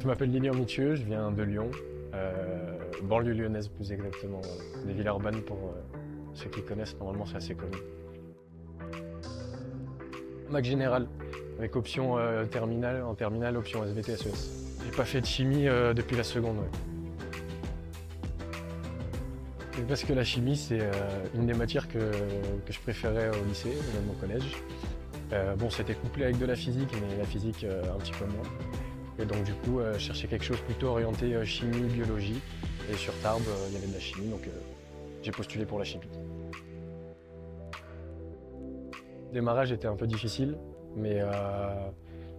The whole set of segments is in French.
Je m'appelle Lilian Mithieu, je viens de Lyon, banlieue lyonnaise plus exactement, des Villeurbanne pour ceux qui connaissent, normalement c'est assez connu. Mac général, avec option terminale, en terminale, option SVT, SES. J'ai pas fait de chimie depuis la seconde, ouais. Et parce que la chimie, c'est une des matières que je préférais au lycée, même au collège. Bon, c'était couplé avec de la physique, mais la physique un petit peu moins. Et donc du coup, je cherchais quelque chose plutôt orienté chimie, biologie. Et sur Tarbes, il y avait de la chimie, donc j'ai postulé pour la chimie. Le démarrage était un peu difficile, mais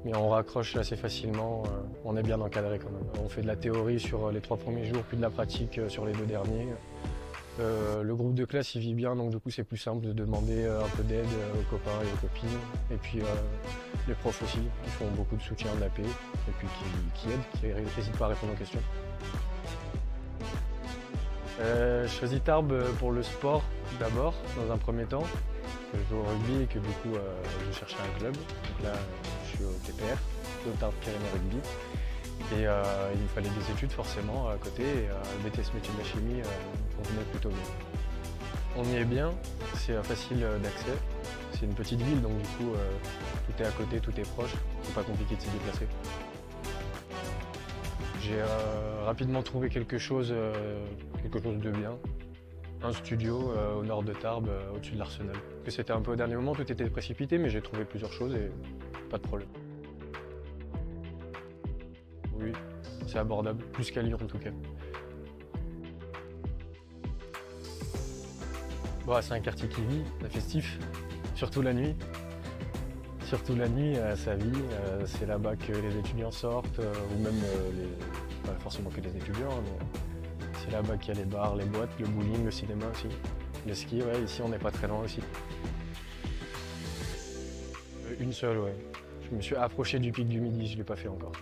on raccroche assez facilement. On est bien encadré quand même. On fait de la théorie sur les 3 premiers jours, puis de la pratique sur les 2 derniers. Le groupe de classe il vit bien, donc du coup c'est plus simple de demander un peu d'aide aux copains et aux copines. Et puis les profs aussi, ils font beaucoup de soutien de la paix, et puis qui aident, qui n'hésitent pas à répondre aux questions. Je choisis Tarbes pour le sport d'abord, dans un premier temps. Je joue au rugby et que du coup je cherchais un club. Donc là je suis au TPR, au Tarbes Pyrénées Rugby. Et il me fallait des études forcément à côté, et le BTS métier de la chimie convenait plutôt bien. On y est bien, c'est facile d'accès, c'est une petite ville donc du coup tout est à côté, tout est proche, c'est pas compliqué de s'y déplacer. J'ai rapidement trouvé quelque chose de bien, un studio au nord de Tarbes, au-dessus de l'Arsenal. C'était un peu au dernier moment, tout était précipité mais j'ai trouvé plusieurs choses et pas de problème. Oui, c'est abordable, plus qu'à Lyon en tout cas. Bon, c'est un quartier qui vit, c'est festif, surtout la nuit. Surtout la nuit, ça vit, c'est là-bas que les étudiants sortent, ou même pas forcément que les étudiants, hein, mais c'est là-bas qu'il y a les bars, les boîtes, le bowling, le cinéma aussi. Le ski, ouais, ici on n'est pas très loin aussi. Une seule, ouais. Je me suis approché du pic du Midi, je ne l'ai pas fait encore.